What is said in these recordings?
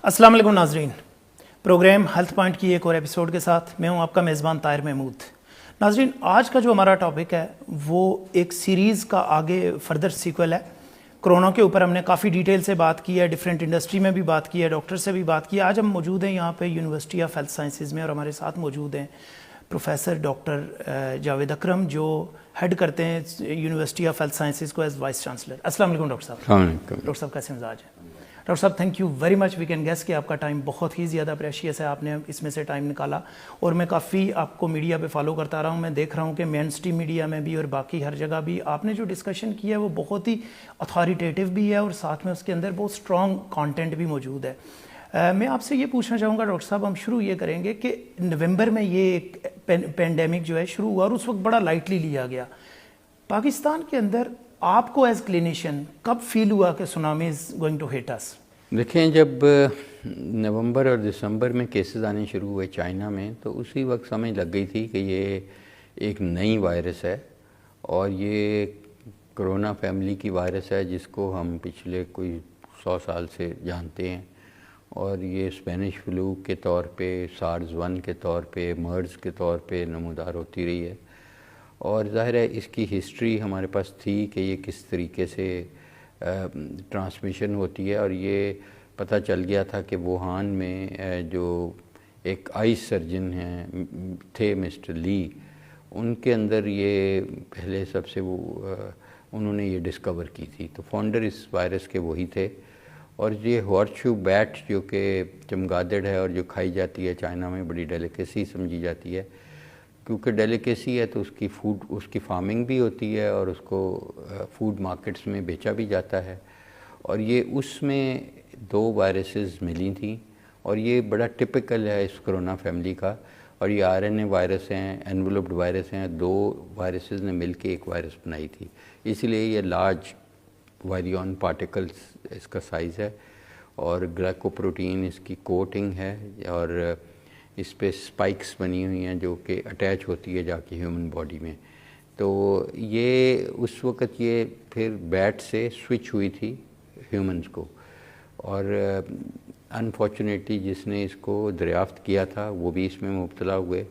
السلام علیکم ناظرین، پروگرام ہیلتھ پوائنٹ کی ایک اور ایپیسوڈ کے ساتھ میں ہوں آپ کا میزبان طاہر محمود۔ ناظرین، آج کا جو ہمارا ٹاپک ہے وہ ایک سیریز کا آگے فردر سیکول ہے۔ کرونا کے اوپر ہم نے کافی ڈیٹیل سے بات کی ہے، ڈیفرنٹ انڈسٹری میں بھی بات کی ہے، ڈاکٹر سے بھی بات کی ہے۔ آج ہم موجود ہیں یہاں پہ یونیورسٹی آف ہیلتھ سائنسز میں، اور ہمارے ساتھ موجود ہیں پروفیسر ڈاکٹر جاوید اکرم، جو ہیڈ کرتے ہیں یونیورسٹی آف ہیلتھ سائنسز کو ایز وائس چانسلر۔ السلام علیکم ڈاکٹر صاحب۔ السلام علیکم ڈاکٹر صاحب، کیسے مزاج ہے؟ ڈاکٹر صاحب thank you very much, we can guess کہ آپ کا ٹائم بہت ہی زیادہ پریشیس ہے، آپ نے اس میں سے ٹائم نکالا، اور میں کافی آپ کو میڈیا پہ فالو کرتا رہا ہوں۔ میں دیکھ رہا ہوں کہ مین اسٹریم میڈیا میں بھی اور باقی ہر جگہ بھی آپ نے جو ڈسکشن کیا ہے وہ بہت ہی اتھارٹیٹیو بھی ہے، اور ساتھ میں اس کے اندر بہت اسٹرانگ کانٹینٹ بھی موجود ہے۔ میں آپ سے یہ پوچھنا چاہوں گا ڈاکٹر صاحب، ہم شروع یہ کریں گے کہ نومبر میں یہ ایک پینڈیمک جو ہے شروع ہوا، اور اس وقت بڑا لائٹلی لیا گیا۔ پاکستان کے اندر آپ کو ایز کلینیشین کب فیل ہوا کہ tsunami is going to hit us? دیکھیں، جب نومبر اور دسمبر میں کیسز آنے شروع ہوئے چائنا میں، تو اسی وقت سمجھ لگ گئی تھی کہ یہ ایک نئی وائرس ہے، اور یہ کرونا فیملی کی وائرس ہے جس کو ہم پچھلے کوئی 100 سال سے جانتے ہیں، اور یہ اسپینش فلو کے طور پہ، سارز 1 کے طور پہ، مرز کے طور پہ نمودار ہوتی رہی ہے۔ اور ظاہر ہے اس کی ہسٹری ہمارے پاس تھی کہ یہ کس طریقے سے ٹرانسمیشن ہوتی ہے، اور یہ پتہ چل گیا تھا کہ ووہان میں جو ایک آئس سرجن ہیں تھے مسٹر لی، ان کے اندر یہ پہلے سب سے انہوں نے یہ ڈسکور کی تھی، تو فاؤنڈر اس وائرس کے وہی تھے۔ اور یہ ہارشو بیٹ جو کہ چمگادڑ ہے اور جو کھائی جاتی ہے چائنا میں، بڑی ڈیلیکیسی سمجھی جاتی ہے، کیونکہ ڈیلیکیسی ہے تو اس کی فارمنگ بھی ہوتی ہے، اور اس کو فوڈ مارکیٹس میں بیچا بھی جاتا ہے۔ اور یہ اس میں 2 وائرسز ملی تھیں، اور یہ بڑا ٹپیکل ہے اس کرونا فیملی کا، اور یہ RNA وائرس ہیں، انویلوپڈ وائرس ہیں، 2 وائرسز نے مل کے ایک وائرس بنائی تھی، اس لیے یہ لارج وائریون پارٹیکلز اس کا سائز ہے، اور گلائکوپروٹین اس کی کوٹنگ ہے، اور اس پہ سپائکس بنی ہوئی ہیں جو کہ اٹیچ ہوتی ہے جا کے ہیومن باڈی میں۔ تو یہ اس وقت یہ پھر بیٹ سے سوئچ ہوئی تھی ہیومنز کو، اور انفارچونیٹلی جس نے اس کو دریافت کیا تھا وہ بھی اس میں مبتلا ہوئے۔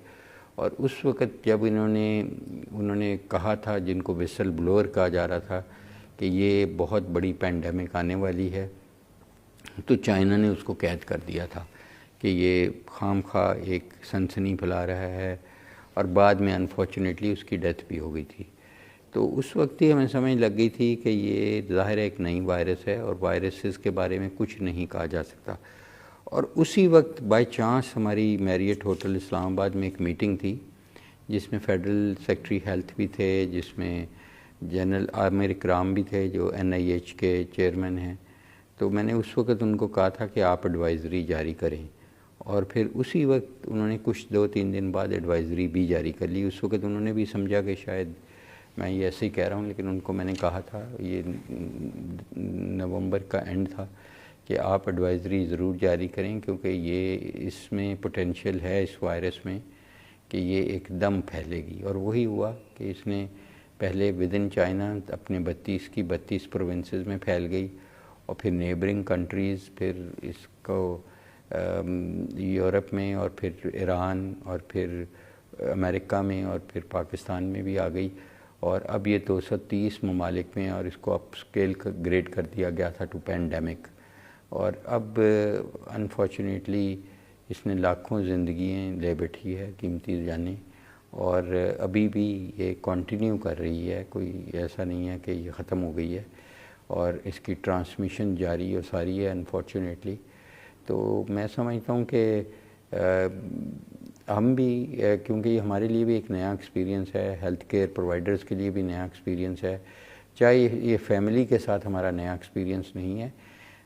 اور اس وقت جب انہوں نے کہا تھا، جن کو وسل بلوور کہا جا رہا تھا، کہ یہ بہت بڑی پینڈیمک آنے والی ہے، تو چائنا نے اس کو قید کر دیا تھا کہ یہ خام خواہ ایک سنسنی پھیلا رہا ہے، اور بعد میں انفارچونیٹلی اس کی ڈیتھ بھی ہو گئی تھی۔ تو اس وقت ہی ہمیں سمجھ لگ گئی تھی کہ یہ ظاہر ایک نئی وائرس ہے، اور وائرسز کے بارے میں کچھ نہیں کہا جا سکتا۔ اور اسی وقت بائی چانس ہماری میریٹ ہوٹل اسلام آباد میں ایک میٹنگ تھی، جس میں فیڈرل سیکرٹری ہیلتھ بھی تھے، جس میں جنرل عامر اکرام بھی تھے جو NIH کے چیئرمین ہیں۔ تو میں نے اس وقت ان کو کہا تھا کہ آپ ایڈوائزری جاری کریں، اور پھر اسی وقت انہوں نے کچھ 2-3 دن بعد ایڈوائزری بھی جاری کر لی۔ اس وقت انہوں نے بھی سمجھا کہ شاید میں یہ ایسے ہی کہہ رہا ہوں، لیکن ان کو میں نے کہا تھا، یہ نومبر کا اینڈ تھا، کہ آپ ایڈوائزری ضرور جاری کریں، کیونکہ یہ اس میں پوٹینشیل ہے اس وائرس میں کہ یہ ایک دم پھیلے گی۔ اور وہی ہوا کہ اس نے پہلے ودن چائنا اپنے 32 پروونسز میں پھیل گئی، اور پھر نیبرنگ کنٹریز، پھر اس کو یورپ میں، اور پھر ایران، اور پھر امریکہ میں، اور پھر پاکستان میں بھی آ گئی، اور اب یہ 230 ممالک میں، اور اس کو اپ اسکیل گریڈ کر دیا گیا تھا ٹو پینڈیمک۔ اور اب انفارچونیٹلی اس نے لاکھوں زندگیاں لے بیٹھی ہے، قیمتی جانیں، اور ابھی بھی یہ کنٹینیو کر رہی ہے، کوئی ایسا نہیں ہے کہ یہ ختم ہو گئی ہے، اور اس کی ٹرانسمیشن جاری اور ساری ہے انفارچونیٹلی۔ تو میں سمجھتا ہوں کہ ہم بھی، کیونکہ یہ ہمارے لیے بھی ایک نیا ایکسپیرینس ہے، ہیلتھ کیئر پرووائڈرز کے لیے بھی نیا ایکسپیرینس ہے، چاہے یہ فیملی کے ساتھ ہمارا نیا ایکسپیرینس نہیں ہے،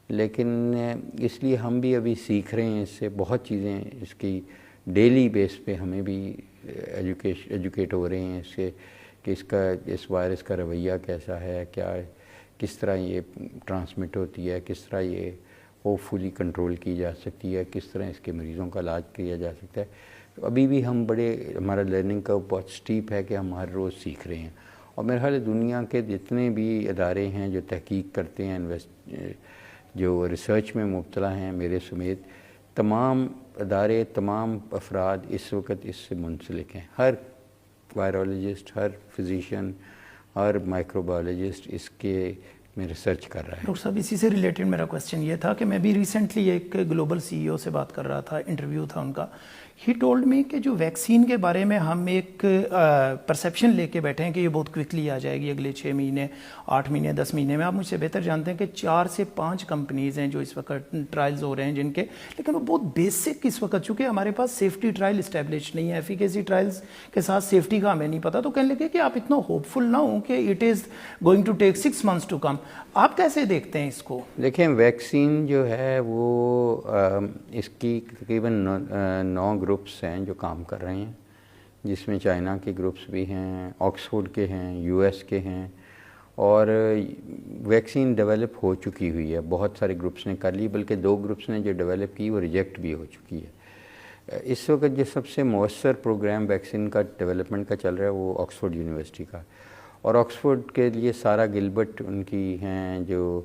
لیکن اس لیے ہم بھی ابھی سیکھ رہے ہیں اس سے بہت چیزیں، اس کی ڈیلی بیس پہ ہمیں بھی ایجوکیٹ ہو رہے ہیں اس سے، کہ اس وائرس کا رویہ کیسا ہے، کس طرح یہ ٹرانسمٹ ہوتی ہے، کس طرح یہ ہوپ فلی کنٹرول کی جا سکتی ہے، کس طرح اس کے مریضوں کا علاج کیا جا سکتا ہے۔ تو ابھی بھی ہم ہمارا لرننگ کا بہت سٹیپ ہے کہ ہم ہر روز سیکھ رہے ہیں، اور میرے خیال ہے دنیا کے جتنے بھی ادارے ہیں جو تحقیق کرتے ہیں جو ریسرچ میں مبتلا ہیں میرے سمیت تمام ادارے، تمام افراد اس وقت اس سے منسلک ہیں. ہر وائرولوجسٹ، ہر فزیشین، ہر مائکروبایولوجسٹ اس کے میں ریسرچ کر رہا ہے. ڈاکٹر صاحب اسی سے ریلیٹڈ میرا کویسچن یہ تھا کہ میں بھی ریسنٹلی ایک گلوبل سی ای او سے بات کر رہا تھا، انٹرویو تھا ان کا. ہی ٹولڈ می کہ جو ویکسین کے بارے میں ہم ایک پرسیپشن لے کے بیٹھے ہیں کہ یہ بہت کوئکلی آ جائے گی اگلے 6 مہینے، 8 مہینے، 10 مہینے میں. آپ مجھ سے بہتر جانتے ہیں کہ 4 سے 5 کمپنیز ہیں جو اس وقت ٹرائلز ہو رہے ہیں جن کے، لیکن وہ بہت بیسک اس وقت، چونکہ ہمارے پاس سیفٹی ٹرائل اسٹیبلش نہیں ہے، ایفیکیسی ٹرائلز کے ساتھ سیفٹی کا ہمیں نہیں پتہ. تو کہنے لگے کہ آپ اتنا ہوپ فل نہ ہوں کہ it is going to take 6 months to come. آپ کیسے دیکھتے ہیں اس کو؟ دیکھیں ویکسین جو ہے وہ اس کی تقریباً 9 گروپس ہیں جو کام کر رہے ہیں، جس میں چائنا کے گروپس بھی ہیں، آکسفورڈ کے ہیں، یو ایس کے ہیں، اور ویکسین ڈیولپ ہو چکی ہوئی ہے. بہت سارے گروپس نے کر لی، بلکہ 2 گروپس نے جو ڈیولپ کی وہ ریجیکٹ بھی ہو چکی ہے. اس وقت جو سب سے مؤثر پروگرام ویکسین کا ڈیولپمنٹ کا چل رہا ہے وہ آکسفورڈ یونیورسٹی کا، اور آکسفورڈ کے لیے سارا گلبرٹ ان کی ہیں جو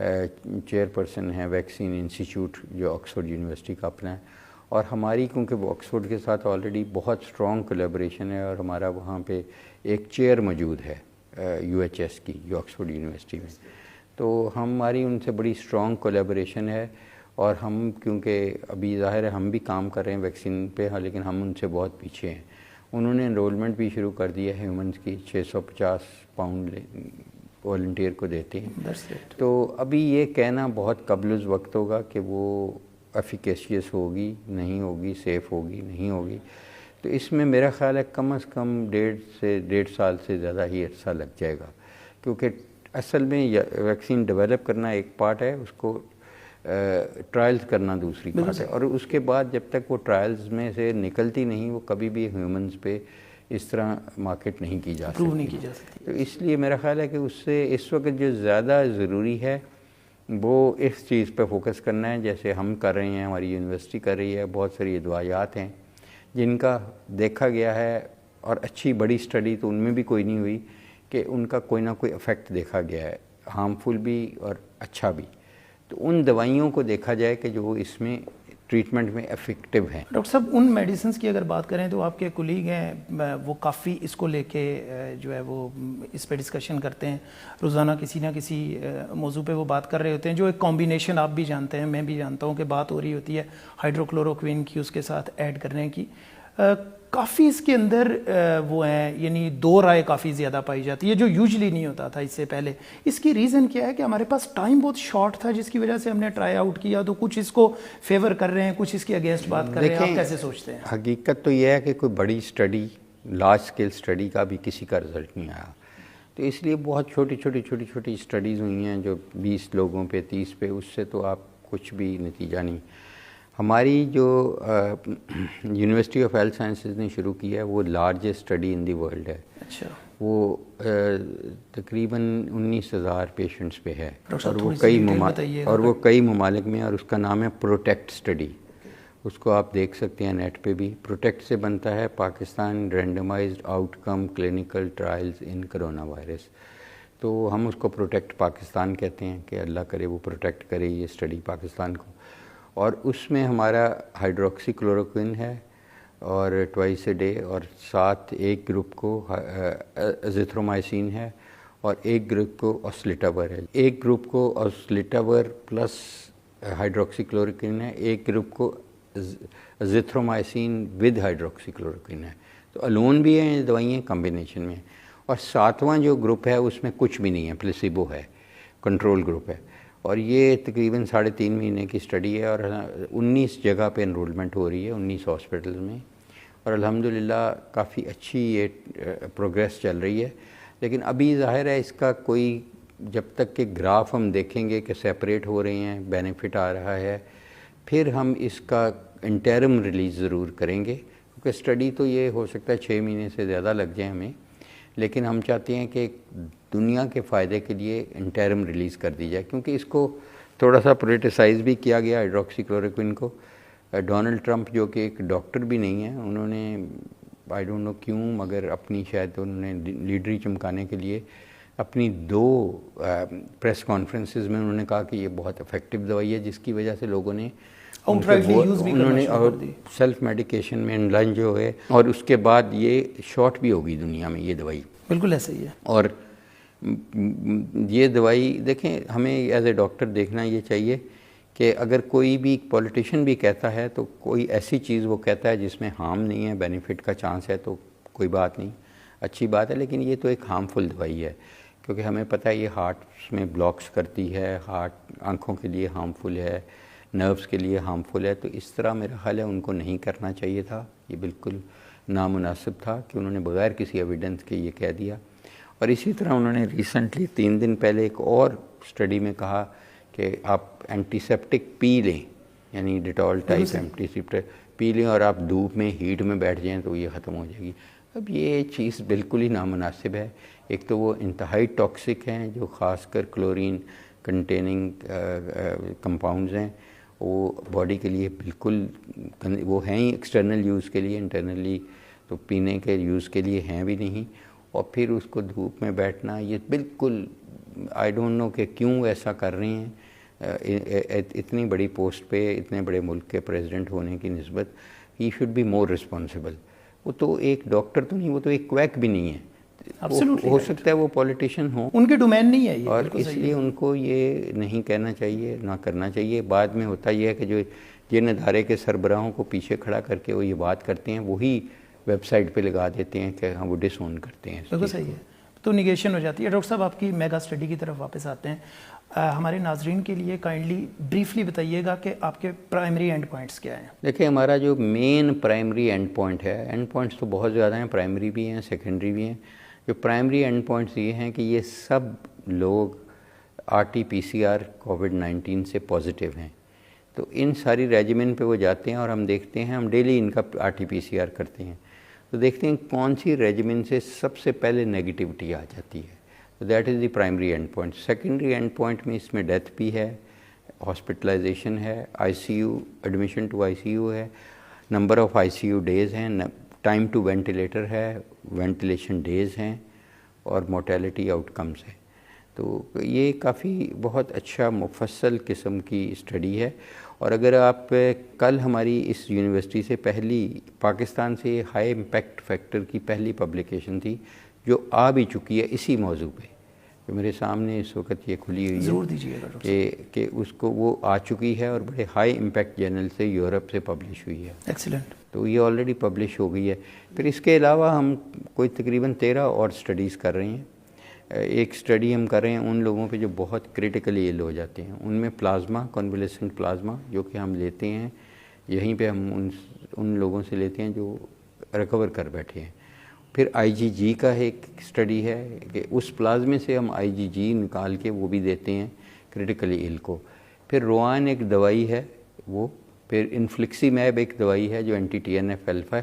چیئر پرسن ہیں ویکسین انسٹیٹیوٹ جو آکسفورڈ یونیورسٹی کا اپنا ہے. اور ہماری کیونکہ وہ آکسفورڈ کے ساتھ آلریڈی بہت اسٹرانگ کولیبریشن ہے، اور ہمارا وہاں پہ ایک چیئر موجود ہے یو ایچ ایس کی جو آکسفورڈ یونیورسٹی میں، تو ہماری ان سے بڑی اسٹرانگ کولیبریشن ہے. اور ہم کیونکہ ابھی ظاہر ہے ہم بھی کام کر رہے ہیں ویکسین پہ، ہاں، لیکن ہم ان سے بہت پیچھے ہیں. انہوں نے انرولمنٹ بھی شروع کر دی ہے ہیومنس کی، 650 پاؤنڈ والنٹیئر کو دیتے ہیں. تو ابھی یہ کہنا بہت قبل از وقت ہوگا کہ وہ ایفیکیشیس ہوگی نہیں ہوگی، سیف ہوگی نہیں ہوگی. تو اس میں میرا خیال ہے کم از کم 1.5 سال سے زیادہ ہی عرصہ لگ جائے گا، کیونکہ اصل میں ویکسین ڈیولپ کرنا ایک پارٹ ہے، اس کو ٹرائلز کرنا دوسری پارٹ ہے، اور اس کے بعد جب تک وہ ٹرائلز میں سے نکلتی نہیں وہ کبھی بھی ہیومنز پہ اس طرح مارکیٹ نہیں کی جا سکتی. تو اس لیے میرا خیال ہے کہ اس سے اس وقت جو زیادہ ضروری ہے وہ اس چیز پہ فوکس کرنا ہے، جیسے ہم کر رہے ہیں، ہماری یونیورسٹی کر رہی ہے. بہت ساری ادویات ہیں جن کا دیکھا گیا ہے، اور اچھی بڑی اسٹڈی تو ان میں بھی کوئی نہیں ہوئی کہ ان کا کوئی نہ کوئی افیکٹ دیکھا گیا ہے، ہارمفل بھی اور اچھا بھی. تو ان دوائیوں کو دیکھا جائے کہ جو اس میں ٹریٹمنٹ میں افیکٹو ہیں. ڈاکٹر صاحب ان میڈیسنس کی اگر بات کریں تو آپ کے کولیگ ہیں وہ کافی اس کو لے کے جو ہے وہ اس پہ ڈسکشن کرتے ہیں، روزانہ کسی نہ کسی موضوع پہ وہ بات کر رہے ہوتے ہیں، جو ایک کمبینیشن آپ بھی جانتے ہیں، میں بھی جانتا ہوں کہ بات ہو رہی ہوتی ہے ہائیڈروکلوروکوین کی، اس کے ساتھ ایڈ کرنے کی. کافی اس کے اندر وہ ہیں، یعنی 2 رائے کافی زیادہ پائی جاتی ہے جو یوزلی نہیں ہوتا تھا اس سے پہلے. اس کی ریزن کیا ہے کہ ہمارے پاس ٹائم بہت شارٹ تھا جس کی وجہ سے ہم نے ٹرائی آؤٹ کیا، تو کچھ اس کو فیور کر رہے ہیں، کچھ اس کے اگینسٹ بات کر رہے ہیں. آپ کیسے سوچتے ہیں؟ حقیقت تو یہ ہے کہ کوئی بڑی اسٹڈی، لارج اسکیل اسٹڈی کا بھی کسی کا رزلٹ نہیں آیا، تو اس لیے بہت چھوٹی اسٹڈیز ہوئی ہیں جو 20 لوگوں پہ 30 پہ، اس سے تو آپ کچھ بھی نتیجہ نہیں. ہماری جو یونیورسٹی آف ہیلتھ سائنسز نے شروع کی ہے وہ largest study in the world ہے. اچھا. وہ تقریباً 19,000 پیشنٹس پہ ہے، اور وہ کئی ممالک میں، اور اس کا نام ہے پروٹیکٹ اسٹڈی. اس کو آپ دیکھ سکتے ہیں نیٹ پہ بھی. پروٹیکٹ سے بنتا ہے Pakistan randomised outcome clinical trials in corona virus. تو ہم اس کو پروٹیکٹ پاکستان کہتے ہیں کہ اللہ کرے وہ پروٹیکٹ کرے یہ اسٹڈی پاکستان کو. اور اس میں ہمارا ہائیڈروکسی کلوروکوین ہے اور ٹوائس اے ڈے، اور ساتھ ایک گروپ کو ازیتھرومائسین ہے اور ایک گروپ کو اوسلیٹاور ہے. ایک گروپ کو اوسلیٹاور پلس ہائیڈروکسی کلوروکوین ہے، ایک گروپ کو ازیتھرومائسین ود ہائیڈروکسی کلوروکوین ہے. تو الون بھی ہیں یہ دوائیاں کمبینیشن میں. اور 7واں جو گروپ ہے اس میں کچھ بھی نہیں ہے، پلیسیبو ہے، کنٹرول گروپ ہے. اور یہ تقریباً 3.5 مہینے کی اسٹڈی ہے، اور 19 جگہ پہ انرولمنٹ ہو رہی ہے، 19 ہاسپٹل میں، اور الحمدللہ کافی اچھی یہ پروگریس چل رہی ہے. لیکن ابھی ظاہر ہے اس کا کوئی جب تک کہ گراف ہم دیکھیں گے کہ سیپریٹ ہو رہے ہیں، بینیفٹ آ رہا ہے، پھر ہم اس کا انٹرم ریلیز ضرور کریں گے. کیونکہ اسٹڈی تو یہ ہو سکتا ہے 6 مہینے سے زیادہ لگ جائیں ہمیں، لیکن ہم چاہتے ہیں کہ دنیا کے فائدے کے لیے انٹرم ریلیز کر دی جائے. کیونکہ اس کو تھوڑا سا پولیٹیسائز بھی کیا گیا ہائیڈروکسی کلوروکوین کو. ڈونلڈ ٹرمپ جو کہ ایک ڈاکٹر بھی نہیں ہیں، انہوں نے آئی ڈونٹ نو کیوں، مگر اپنی شاید انہوں نے لیڈری چمکانے کے لیے اپنی 2 پریس کانفرنسز میں انہوں نے کہا کہ یہ بہت افیکٹو دوائی ہے، جس کی وجہ سے لوگوں نے انہوں نے اور سیلف میڈیکیشن میں انلنج ہو گئے، اور اس کے بعد یہ شارٹ بھی ہوگی دنیا میں یہ دوائی. بالکل ایسا ہی ہے. اور یہ دوائی دیکھیں، ہمیں ایز اے ڈاکٹر دیکھنا یہ چاہیے کہ اگر کوئی بھی پولیٹیشین بھی کہتا ہے تو کوئی ایسی چیز وہ کہتا ہے جس میں ہارم نہیں ہے، بینیفٹ کا چانس ہے، تو کوئی بات نہیں، اچھی بات ہے. لیکن یہ تو ایک ہارمفل دوائی ہے، کیونکہ ہمیں پتہ ہے یہ ہارٹ میں بلاکس کرتی ہے، ہارٹ آنکھوں کے لیے ہارمفل ہے، نروس کے لیے ہارمفل ہے. تو اس طرح میرا خیال ہے ان کو نہیں کرنا چاہیے تھا. یہ بالکل نامناسب تھا کہ انہوں نے بغیر کسی ایویڈنس کے یہ کہہ دیا. اور اسی طرح انہوں نے ریسنٹلی 3 دن پہلے ایک اور اسٹڈی میں کہا کہ آپ اینٹی سیپٹک پی لیں، یعنی ڈیٹول ٹائپ اینٹی سیپٹک پی لیں، اور آپ دھوپ میں ہیٹ میں بیٹھ جائیں تو یہ ختم ہو جائے گی. اب یہ چیز بالکل ہی نامناسب ہے. ایک تو وہ انتہائی ٹاکسک ہیں، جو خاص کر کلورین کنٹیننگ کمپاؤنڈز ہیں، وہ باڈی کے لیے بالکل وہ ہیں ہی ایکسٹرنل یوز کے لیے، انٹرنلی تو پینے کے یوز کے لیے ہیں بھی نہیں. اور پھر اس کو دھوپ میں بیٹھنا، یہ بالکل آئی ڈونٹ نو کہ کیوں ایسا کر رہے ہیں. اتنی بڑی پوسٹ پہ، اتنے بڑے ملک کے پریزیڈنٹ ہونے کی نسبت ہی شوڈ بی مور رسپانسبل. وہ تو ایک ڈاکٹر تو نہیں، وہ تو ایک کویک بھی نہیں ہے. ہو سکتا ہے وہ پولیٹیشین ہوں، ان کے ڈومین نہیں ہے یہ، اور اس لیے ان کو یہ نہیں کہنا چاہیے، نہ کرنا چاہیے. بعد میں ہوتا یہ ہے کہ جو جن ادارے کے سربراہوں کو پیچھے کھڑا کر کے وہ یہ بات کرتے ہیں، وہی ویب سائٹ پہ لگا دیتے ہیں کہ ہاں وہ ڈس اون کرتے ہیں. بالکل صحیح ہے، تو نیگیشن ہو جاتی ہے. ڈاکٹر صاحب آپ کی میگا اسٹڈی کی طرف واپس آتے ہیں. ہمارے ناظرین کے لیے کائنڈلی بریفلی بتائیے گا کہ آپ کے پرائمری اینڈ پوائنٹس کیا ہیں. دیکھیں، ہمارا جو مین پرائمری اینڈ پوائنٹ ہے، اینڈ پوائنٹس تو بہت زیادہ ہیں، پرائمری بھی ہیں، سیکنڈری بھی ہیں. جو پرائمری اینڈ پوائنٹس یہ ہیں کہ یہ سب لوگ RT-PCR COVID-19 سے پازیٹیو ہیں. تو ان ساری ریجیمن پہ وہ جاتے ہیں، اور ہم دیکھتے ہیں، ہم ڈیلی ان کا RT-PCR کرتے ہیں، تو دیکھتے ہیں کون سی ریجیمن سے سب سے پہلے نیگیٹیوٹی آ جاتی ہے. تو that is the primary and point. Secondary and point میں اس میں ڈیتھ بھی ہے، ہاسپٹلائزیشن ہے، ICU ایڈمیشن ٹو ICU ہے، نمبر آف ICU ڈیز ہیں، ٹائم ٹو وینٹیلیٹر ہے، وینٹیلیشن ڈیز ہیں، اور مورٹیلٹی آؤٹ کمز ہے. تو یہ کافی بہت اچھا مفصل قسم کی اسٹڈی ہے. اور اگر آپ کل ہماری اس یونیورسٹی سے پہلی پاکستان سے ہائی امپیکٹ فیکٹر کی پہلی پبلیکیشن تھی جو آ بھی چکی ہے اسی موضوع پہ، جو میرے سامنے اس وقت یہ کھلی ہوئی ہے، ضرور دیجیے گا کہ اس کو وہ آ چکی ہے، اور بڑے ہائی امپیکٹ جرنل سے یورپ سے پبلش ہوئی ہے. ایکسیلنٹ. تو یہ آلریڈی پبلش ہو گئی ہے. پھر اس کے علاوہ ہم کوئی تقریباً 13 اور اسٹڈیز کر رہے ہیں. ایک اسٹڈی ہم کر رہے ہیں ان لوگوں پہ جو بہت کریٹیکلی ایل ہو جاتے ہیں، ان میں پلازما، کنولیسنٹ پلازما جو کہ ہم لیتے ہیں، یہیں پہ ہم ان لوگوں سے لیتے ہیں جو ریکور کر بیٹھے ہیں. پھر IgG کا ایک اسٹڈی ہے کہ اس پلازمے سے ہم IgG نکال کے وہ بھی دیتے ہیں کریٹیکلی ایل کو. پھر روان ایک دوائی ہے وہ، پھر انفلکسیمیب ایک دوائی ہے جو اینٹی TNF الفا ہے،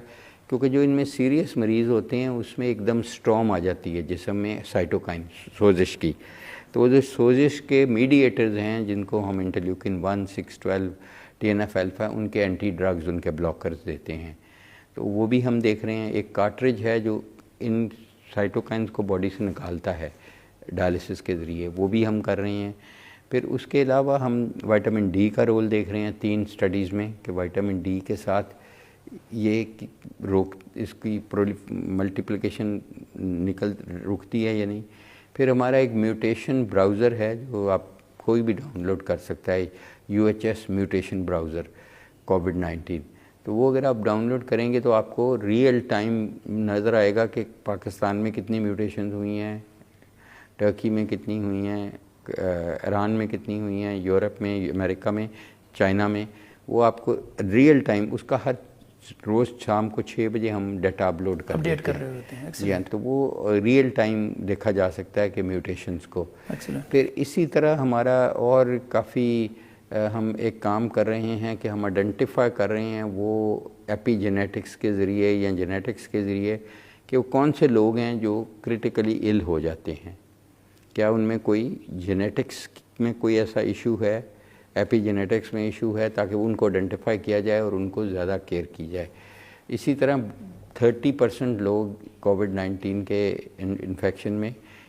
کیونکہ جو ان میں سیریس مریض ہوتے ہیں اس میں ایک دم سٹرام آ جاتی ہے جسم میں سائٹوکائن سوزش کی. تو وہ جو سوزش کے میڈیٹرز ہیں جن کو ہم انٹرلیوکن 1، 6، 12، TNF الفا، ان کے اینٹی ڈرگز، ان کے بلاکرز دیتے ہیں. تو وہ بھی ہم دیکھ رہے ہیں. ایک کارٹریج ہے جو ان سائٹوکائنز کو باڈی سے نکالتا ہے ڈائلسس کے ذریعے، وہ بھی ہم کر رہے ہیں. پھر اس کے علاوہ ہم وائٹامن ڈی کا رول دیکھ رہے ہیں 3 اسٹڈیز میں، کہ وائٹامن ڈی کے ساتھ یہ اس کی ملٹیپلیکیشن رکتی ہے یا نہیں. پھر ہمارا ایک میوٹیشن براؤزر ہے جو آپ کوئی بھی ڈاؤن لوڈ کر سکتا ہے، UHS میوٹیشن براؤزر COVID-19. تو وہ اگر آپ ڈاؤن لوڈ کریں گے تو آپ کو ریئل ٹائم نظر آئے گا کہ پاکستان میں کتنی میوٹیشنز ہوئی ہیں، ٹرکی میں کتنی ہوئی ہیں، ایران میں کتنی ہوئی ہیں، یورپ میں، امریکہ میں، چائنا میں. وہ آپ کو ریئل ٹائم اس کا ہر روز شام کو 6 بجے ہم ڈیٹا اپلوڈ کر رہے ہوتے ہیں. جی ہاں، تو وہ ریئل ٹائم دیکھا جا سکتا ہے کہ میوٹیشنز کو. پھر اسی طرح ہمارا اور کافی ہم ایک کام کر رہے ہیں کہ ہم آئیڈینٹیفائی کر رہے ہیں وہ ایپی جینیٹکس کے ذریعے یا جینیٹکس کے ذریعے کہ وہ کون سے لوگ ہیں جو کریٹیکلی ایل ہو جاتے ہیں. کیا ان میں کوئی جینیٹکس میں کوئی ایسا ایشو ہے، ایپی جینیٹکس میں ایشو ہے، تاکہ ان کو آئیڈینٹیفائی کیا جائے اور ان کو زیادہ کیئر کی جائے. اسی طرح 30% لوگ COVID-19 کے انفیکشن میں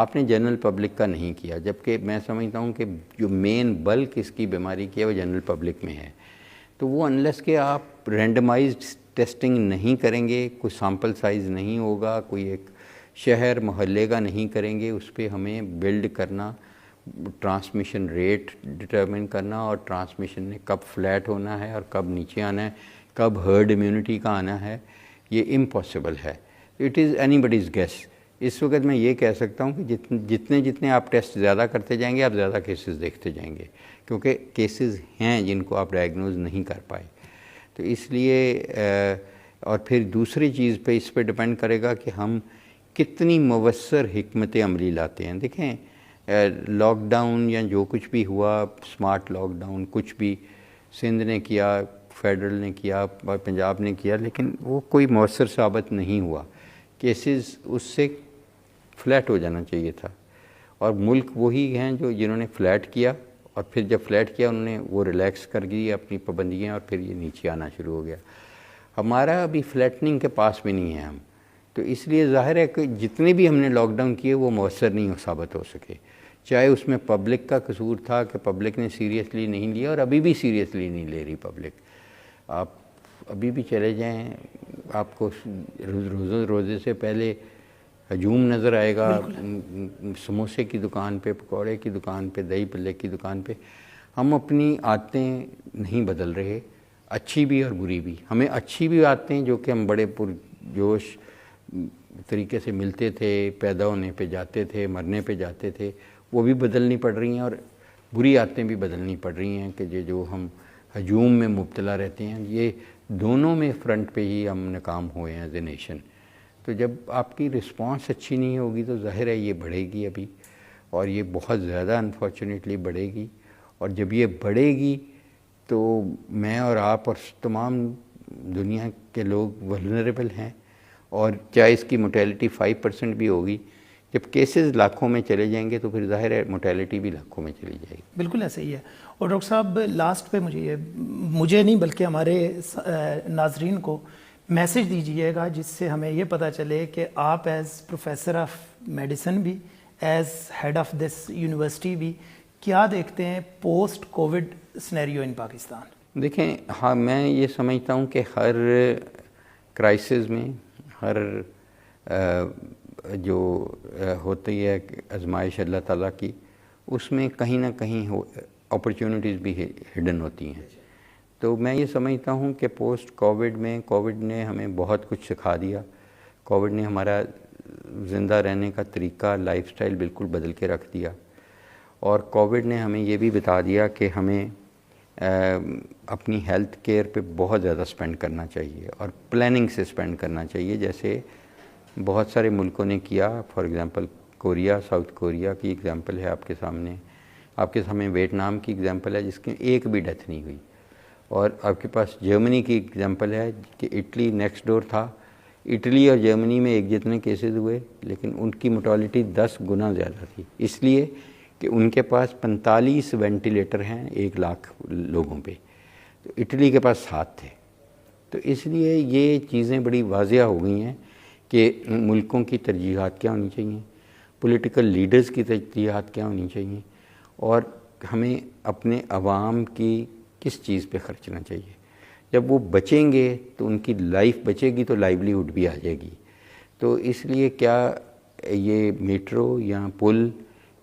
آپ نے جنرل پبلک کا نہیں کیا، جبکہ میں سمجھتا ہوں کہ جو مین بلک اس کی بیماری کی ہے وہ جنرل پبلک میں ہے. تو وہ انلیس کہ آپ رینڈمائزڈ ٹیسٹنگ نہیں کریں گے، کوئی سامپل سائز نہیں ہوگا، کوئی ایک شہر محلے کا نہیں کریں گے، اس پہ ہمیں بلڈ کرنا، ٹرانسمیشن ریٹ ڈٹرمن کرنا، اور ٹرانسمیشن نے کب فلیٹ ہونا ہے اور کب نیچے آنا ہے، کب ہرڈ امیونٹی کا آنا ہے، یہ امپاسبل ہے. It is anybody's guess. اس وقت میں یہ کہہ سکتا ہوں کہ جتنے آپ ٹیسٹ زیادہ کرتے جائیں گے آپ زیادہ کیسز دیکھتے جائیں گے، کیونکہ کیسز ہیں جن کو آپ ڈائگنوز نہیں کر پائے. تو اس لیے اور پھر دوسری چیز پہ اس پہ ڈپینڈ کرے گا کہ ہم کتنی مؤثر حکمت عملی لاتے ہیں. دیکھیں لاک ڈاؤن یا جو کچھ بھی ہوا، سمارٹ لاک ڈاؤن کچھ بھی سندھ نے کیا، فیڈرل نے کیا، پنجاب نے کیا، لیکن وہ کوئی مؤثر ثابت نہیں ہوا. کیسز اس سے فلیٹ ہو جانا چاہیے تھا. اور ملک وہی ہیں جنہوں نے فلیٹ کیا، اور پھر جب فلیٹ کیا انہوں نے وہ ریلیکس کر دی اپنی پابندیاں، اور پھر یہ نیچے آنا شروع ہو گیا. ہمارا ابھی فلیٹننگ کے پاس بھی نہیں ہے ہم. تو اس لیے ظاہر ہے کہ جتنے بھی ہم نے لاک ڈاؤن کیے وہ مؤثر نہیں ثابت ہو سکے. چاہے اس میں پبلک کا قصور تھا کہ پبلک نے سیریسلی نہیں لیا، اور ابھی بھی سیریسلی نہیں لے رہی پبلک. آپ ابھی بھی چلے جائیں، آپ کو روزے سے پہلے ہجوم نظر آئے گا، سموسے کی دکان پہ، پکوڑے کی دکان پہ، دہی بھلے کی دکان پہ. ہم اپنی عادتیں نہیں بدل رہے، اچھی بھی اور بری بھی. ہمیں اچھی بھی عادتیں جو کہ ہم بڑے پرجوش طریقے سے ملتے تھے، پیدا ہونے پہ جاتے تھے، مرنے پہ جاتے تھے، وہ بھی بدلنی پڑ رہی ہیں، اور بری عادتیں بھی بدلنی پڑ رہی ہیں کہ جو ہم ہجوم میں مبتلا رہتے ہیں. یہ دونوں میں فرنٹ پہ ہی ہم ناکام ہوئے ہیں ایز اے نیشن. تو جب آپ کی رسپانس اچھی نہیں ہوگی تو ظاہر ہے یہ بڑھے گی ابھی، اور یہ بہت زیادہ انفارچونیٹلی بڑھے گی. اور جب یہ بڑھے گی تو میں اور آپ اور تمام دنیا کے لوگ ولنریبل ہیں. اور چاہے اس کی موٹیلٹی 5% بھی ہوگی، جب کیسز لاکھوں میں چلے جائیں گے تو پھر ظاہر ہے موٹیلٹی بھی لاکھوں میں چلی جائے گی. بالکل ایسے ہی ہے. اور ڈاکٹر صاحب لاسٹ پہ مجھے نہیں بلکہ ہمارے ناظرین کو میسج دیجیے گا جس سے ہمیں یہ پتہ چلے کہ آپ ایز پروفیسر آف میڈیسن بھی، as head of this university بھی کیا دیکھتے ہیں post covid scenario in Pakistan. دیکھیں ہاں، میں یہ سمجھتا ہوں کہ ہر کرائسس میں، ہر جو ہوتی ہے آزمائش اللہ تعالیٰ کی، اس میں کہیں نہ کہیں اپرچونٹیز بھی ہڈن ہوتی ہیں. تو میں یہ سمجھتا ہوں کہ پوسٹ کووڈ میں کووڈ نے ہمیں بہت کچھ سکھا دیا. کووڈ نے ہمارا زندہ رہنے کا طریقہ، لائف سٹائل بالکل بدل کے رکھ دیا. اور کووڈ نے ہمیں یہ بھی بتا دیا کہ ہمیں اپنی ہیلتھ کیئر پہ بہت زیادہ سپینڈ کرنا چاہیے، اور پلاننگ سے سپینڈ کرنا چاہیے، جیسے بہت سارے ملکوں نے کیا. For example Korea, south Korea کی ایگزامپل ہے آپ کے سامنے. آپ کے سامنے ویتنام کی ایگزامپل ہے جس کی ایک بھی ڈیتھ نہیں ہوئی. اور آپ کے پاس جرمنی کی ایگزامپل ہے کہ اٹلی نیکسٹ ڈور تھا. اٹلی اور جرمنی میں ایک جتنے کیسز ہوئے، لیکن ان کی موٹیلٹی 10 گنا زیادہ تھی، اس لیے کہ ان کے پاس 45 وینٹیلیٹر ہیں 1 لاکھ لوگوں پہ. تو اٹلی کے پاس 7 تھے. تو اس لیے یہ چیزیں بڑی واضح ہو گئی ہیں کہ ملکوں کی ترجیحات کیا ہونی چاہیے، پولیٹیکل لیڈرز کی ترجیحات کیا ہونی چاہیے، اور ہمیں اپنے عوام کی کس چیز پہ خرچنا چاہیے. جب وہ بچیں گے تو ان کی لائف بچے گی تو لائیولیہوڈ بھی آ جائے گی. تو اس لیے کیا یہ میٹرو یا پل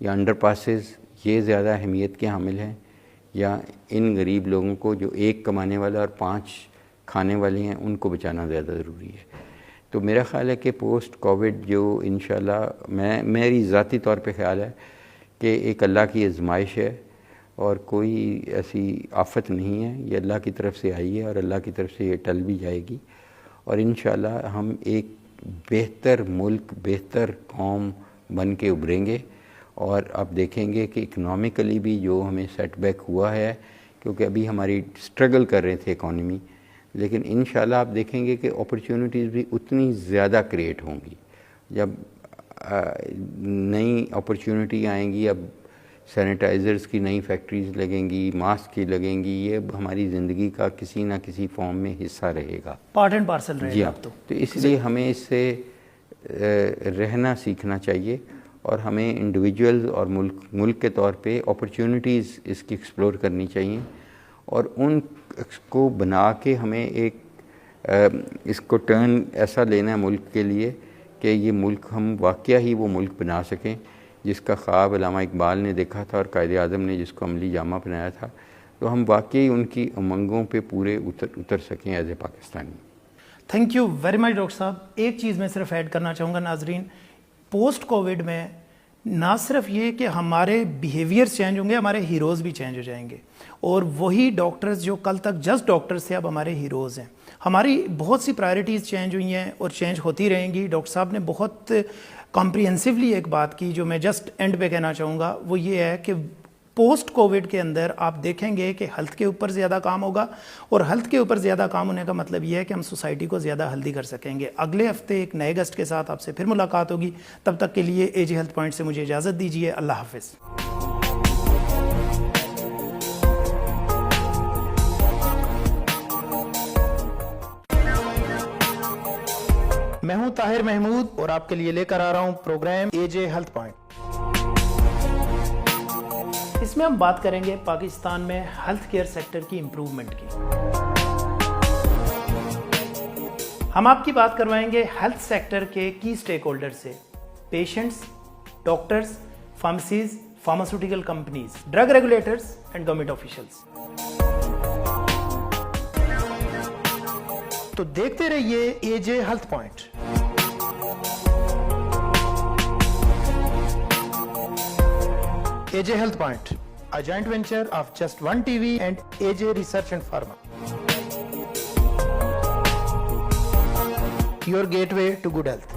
یا انڈر پاسز یہ زیادہ اہمیت کے حامل ہیں، یا ان غریب لوگوں کو جو 1 کمانے والا اور 5 کھانے والے ہیں ان کو بچانا زیادہ ضروری ہے. تو میرا خیال ہے کہ پوسٹ کووڈ جو انشاءاللہ میری ذاتی طور پہ خیال ہے کہ ایک اللہ کی آزمائش ہے، اور کوئی ایسی آفت نہیں ہے، یہ اللہ کی طرف سے آئی ہے اور اللہ کی طرف سے یہ ٹل بھی جائے گی. اور انشاءاللہ ہم ایک بہتر ملک، بہتر قوم بن کے ابھریں گے. اور آپ دیکھیں گے کہ اکنامکلی بھی جو ہمیں سیٹ بیک ہوا ہے، کیونکہ ابھی ہماری اسٹرگل کر رہے تھے اکانومی، لیکن انشاءاللہ آپ دیکھیں گے کہ اپرچونٹیز بھی اتنی زیادہ کریٹ ہوں گی. جب نئی اپرچونٹی آئیں گی، اب سینیٹائزرز کی نئی فیکٹریز لگیں گی، ماسک کی لگیں گی، یہ اب ہماری زندگی کا کسی نہ کسی فارم میں حصہ رہے گا، پارٹ اینڈ پارسل رہے گا. تو اس لیے ہمیں اس سے رہنا سیکھنا چاہیے. اور ہمیں انڈیویجولز اور ملک کے طور پہ اپرچونٹیز اس کی ایکسپلور کرنی چاہیے، اور ان کو بنا کے ہمیں ایک اس کو ٹرن ایسا لینا ہے ملک کے لیے کہ یہ ملک ہم واقعہ ہی وہ ملک بنا سکیں جس کا خواب علامہ اقبال نے دیکھا تھا اور قائد اعظم نے جس کو عملی جامہ بنایا تھا، تو ہم واقعی ان کی امنگوں پہ پورے اتر سکیں as a Pakistani. Thank you very much doctor صاحب۔ ایک چیز میں صرف ایڈ کرنا چاہوں گا ناظرین، پوسٹ کووڈ میں نہ صرف یہ کہ ہمارے بیہیویئرز چینج ہوں گے، ہمارے ہیروز بھی چینج ہو جائیں گے، اور وہی ڈاکٹرز جو کل تک جسٹ ڈاکٹرز تھے اب ہمارے ہیروز ہیں۔ ہماری بہت سی پرائرٹیز چینج ہوئی ہیں اور چینج ہوتی رہیں گی۔ ڈاکٹر صاحب نے بہت کمپریہنسولی ایک بات کی جو میں جسٹ اینڈ پہ کہنا چاہوں گا، وہ یہ ہے کہ پوسٹ کووڈ کے اندر آپ دیکھیں گے کہ ہیلتھ کے اوپر زیادہ کام ہوگا، اور ہیلتھ کے اوپر زیادہ کام ہونے کا مطلب یہ ہے کہ ہم سوسائٹی کو زیادہ ہیلدی کر سکیں گے۔ اگلے ہفتے ایک نئے گیسٹ کے ساتھ آپ سے پھر ملاقات ہوگی، تب تک کے لیے اے جے ہیلتھ پوائنٹ سے مجھے اجازت دیجیے۔ اللہ حافظ۔ میں ہوں طاہر محمود اور آپ کے لیے لے کر آ رہا ہوں پروگرام اے جے ہیلتھ پوائنٹ۔ اس میں ہم بات کریں گے پاکستان میں ہیلتھ کیئر سیکٹر کی امپروومنٹ کی۔ ہم آپ کی بات کروائیں گے ہیلتھ سیکٹر کے کی سٹیک ہولڈر سے، patients, doctors, pharmacies, pharmaceutical companies, drug regulators and government officials. تو دیکھتے رہیے A J health point. AJ Health Point, a joint venture of Just One TV and AJ Research and Pharma. Your gateway to good health.